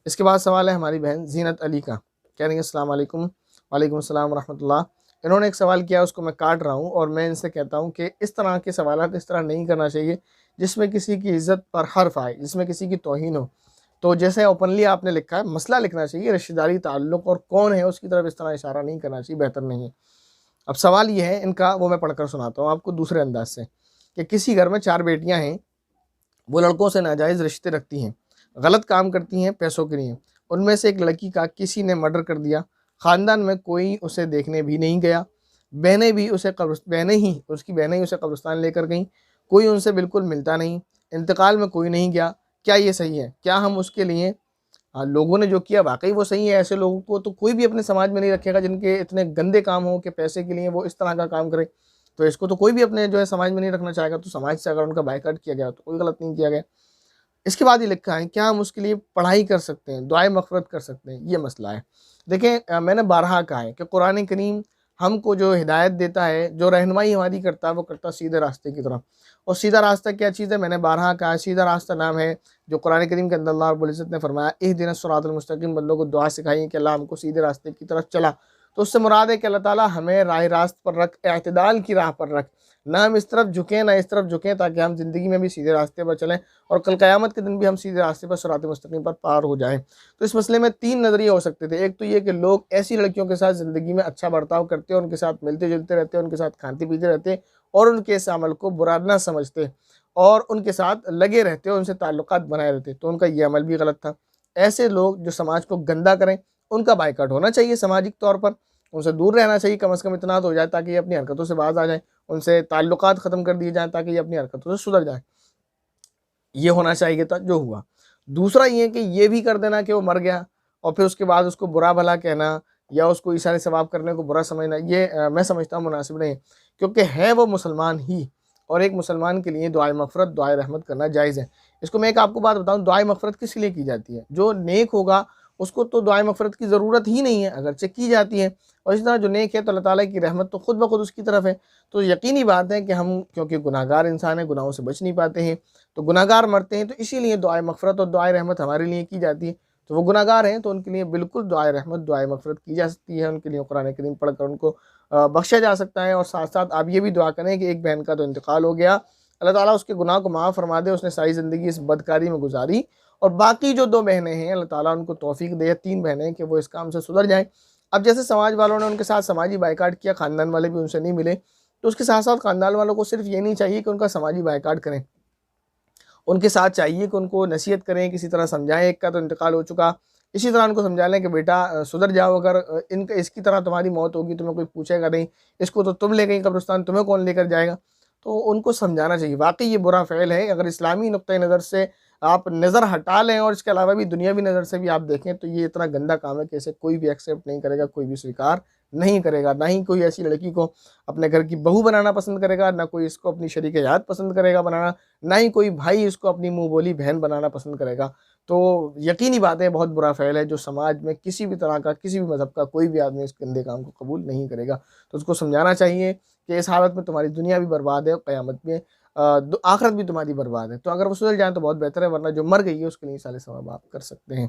اس کے بعد سوال ہے ہماری بہن زینت علی کا، کہہ رہی ہیں السلام علیکم۔ وعلیکم السلام ورحمۃ اللہ۔ انہوں نے ایک سوال کیا، اس کو میں کاٹ رہا ہوں، اور میں ان سے کہتا ہوں کہ اس طرح کے سوالات اس طرح نہیں کرنا چاہیے جس میں کسی کی عزت پر حرف آئے، جس میں کسی کی توہین ہو۔ تو جیسے اوپنلی آپ نے لکھا ہے، مسئلہ لکھنا چاہیے، رشتہ داری، تعلق اور کون ہے اس کی طرف اس طرح اشارہ نہیں کرنا چاہیے، بہتر نہیں ہے۔ اب سوال یہ ہے ان کا، وہ میں پڑھ کر سناتا ہوں آپ کو دوسرے انداز سے، کہ کسی گھر میں 4 بیٹیاں ہیں، وہ لڑکوں سے ناجائز رشتے رکھتی ہیں، غلط کام کرتی ہیں پیسوں کے لیے۔ ان میں سے ایک لڑکی کا کسی نے مرڈر کر دیا، خاندان میں کوئی اسے دیکھنے بھی نہیں گیا، بہنیں بھی اسے اس کی بہنیں ہی اسے قبرستان لے کر گئیں، کوئی ان سے بالکل ملتا نہیں، انتقال میں کوئی نہیں گیا۔ کیا یہ صحیح ہے؟ کیا ہم اس کے لیے لوگوں نے جو کیا واقعی وہ صحیح ہے؟ ایسے لوگوں کو تو کوئی بھی اپنے سماج میں نہیں رکھے گا جن کے اتنے گندے کام ہوں کہ پیسے کے لیے وہ اس طرح کا کام کرے، تو اس کو تو کوئی بھی اپنے جو ہے سماج میں نہیں رکھنا چاہے گا۔ تو سماج سے اگر ان کا بائیکاٹ کیا گیا تو کوئی غلط نہیں کیا گیا۔ اس کے بعد یہ لکھا ہے، کیا ہم اس کے لیے پڑھائی کر سکتے ہیں، دعائے مغفرت کر سکتے ہیں؟ یہ مسئلہ ہے۔ دیکھیں، میں نے بارہا کہا ہے کہ قرآن کریم ہم کو جو ہدایت دیتا ہے، جو رہنمائی ہماری کرتا ہے، وہ کرتا ہے سیدھے راستے کی طرف۔ اور سیدھا راستہ کیا چیز ہے؟ میں نے بارہا کہا ہے، سیدھا راستہ نام ہے جو قرآن کریم کے اندر اللہ رب العزت نے فرمایا اہدنا الصراط المستقیم، بندوں کو دعا سکھائی کہ اللہ ہم کو سیدھے راستے کی طرف چلا۔ تو اس سے مراد ہے کہ اللہ تعالیٰ ہمیں راہ راست پر رکھ، اعتدال کی راہ پر رکھ، نہ ہم اس طرف جھکیں نہ اس طرف جھکیں، تاکہ ہم زندگی میں بھی سیدھے راستے پر چلیں اور کل قیامت کے دن بھی ہم سیدھے راستے پر صراط مستقیم پر پار ہو جائیں۔ تو اس مسئلے میں 3 نظریے ہو سکتے تھے۔ ایک تو یہ کہ لوگ ایسی لڑکیوں کے ساتھ زندگی میں اچھا برتاؤ کرتے ہیں، ان کے ساتھ ملتے جلتے رہتے ہیں، ان کے ساتھ کھاتے پیتے رہتے ہیں، اور ان کے اس عمل کو برا نہ سمجھتے اور ان کے ساتھ لگے رہتے اور ان سے تعلقات بنائے رہتے، تو ان کا یہ عمل بھی غلط تھا۔ ایسے لوگ جو سماج کو گندا کریں، ان کا بائیکاٹ ہونا چاہیے سماجی طور پر، ان سے دور رہنا چاہیے، کم از کم اتنا تو ہو جائے تاکہ یہ اپنی حرکتوں سے باز آ جائیں، ان سے تعلقات ختم کر دیے جائیں تاکہ یہ اپنی حرکتوں سے سدھر جائیں۔ یہ ہونا چاہیے تھا جو ہوا۔ دوسرا یہ کہ یہ بھی کر دینا کہ وہ مر گیا اور پھر اس کے بعد اس کو برا بھلا کہنا یا اس کو اشارے ثواب کرنے کو برا سمجھنا، یہ میں سمجھتا ہوں مناسب نہیں، کیونکہ ہے وہ مسلمان ہی، اور ایک مسلمان کے لیے دعائے مغفرت، دعائے رحمت کرنا جائز ہے۔ اس کو میں ایک آپ کو بات بتاؤں، دعائے مغفرت کس لیے کی جاتی ہے؟ جو نیک ہوگا اس کو تو دعائے مغفرت کی ضرورت ہی نہیں ہے، اگرچہ کی جاتی ہے، اور اس طرح جو نیک ہے تو اللہ تعالیٰ کی رحمت تو خود بخود اس کی طرف ہے۔ تو یقینی بات ہے کہ ہم کیونکہ گناہ گار انسان ہیں، گناہوں سے بچ نہیں پاتے ہیں، تو گناہ گار مرتے ہیں، تو اسی لیے دعائے مغفرت اور دعائے رحمت ہمارے لیے کی جاتی ہے۔ تو وہ گناہ گار ہیں تو ان کے لیے بالکل دعائے رحمت، دعائے مغفرت کی جا سکتی ہے، ان کے لیے قرآن کریم پڑھ کر ان کو بخشا جا سکتا ہے۔ اور ساتھ ساتھ آپ یہ بھی دعا کریں کہ ایک بہن کا تو انتقال ہو گیا، اللہ تعالیٰ اس کے گناہ کو معاف فرما دے، اس نے ساری زندگی اس بدکاری میں گزاری، اور باقی جو 2 بہنیں ہیں اللہ تعالیٰ ان کو توفیق دے، 3 بہنیں، کہ وہ اس کام سے سدھر جائیں۔ اب جیسے سماج والوں نے ان کے ساتھ سماجی بائیکاٹ کیا، خاندان والے بھی ان سے نہیں ملے، تو اس کے ساتھ ساتھ خاندان والوں کو صرف یہ نہیں چاہیے کہ ان کا سماجی بائیکاٹ کریں، ان کے ساتھ چاہیے کہ ان کو نصیحت کریں، کسی طرح سمجھائیں۔ ایک کا تو انتقال ہو چکا، اسی طرح ان کو سمجھا لیں کہ بیٹا سدھر جاؤ، اگر اس کی طرح تمہاری موت ہوگی تمہیں کوئی پوچھے گا نہیں، اس کو تو تم لے گئی قبرستان، تمہیں کون لے کر جائے گا؟ تو ان کو سمجھانا چاہیے، واقعی یہ برا فعل ہے۔ اگر اسلامی نقطۂ نظر سے آپ نظر ہٹا لیں اور اس کے علاوہ بھی دنیاوی نظر سے بھی آپ دیکھیں تو یہ اتنا گندا کام ہے کہ اسے کوئی بھی ایکسیپٹ نہیں کرے گا، کوئی بھی سویکار نہیں کرے گا، نہ ہی کوئی ایسی لڑکی کو اپنے گھر کی بہو بنانا پسند کرے گا، نہ کوئی اس کو اپنی شریک حیات پسند کرے گا بنانا، نہ ہی کوئی بھائی اس کو اپنی منہ بولی بہن بنانا پسند کرے گا۔ تو یقینی بات ہے بہت برا فعل ہے جو سماج میں کسی بھی طرح کا، کسی بھی مذہب کا کوئی بھی آدمی اس گندے کام کو قبول نہیں کرے گا۔ تو اس کو سمجھانا چاہیے کہ اس حالت میں تمہاری دنیا بھی برباد ہے، قیامت میں آخرت بھی تمہاری برباد ہے۔ تو اگر وہ سدھر جائیں تو بہت بہتر ہے، ورنہ جو مر گئی ہے اس کے لیے سال ثواب آپ کر سکتے ہیں۔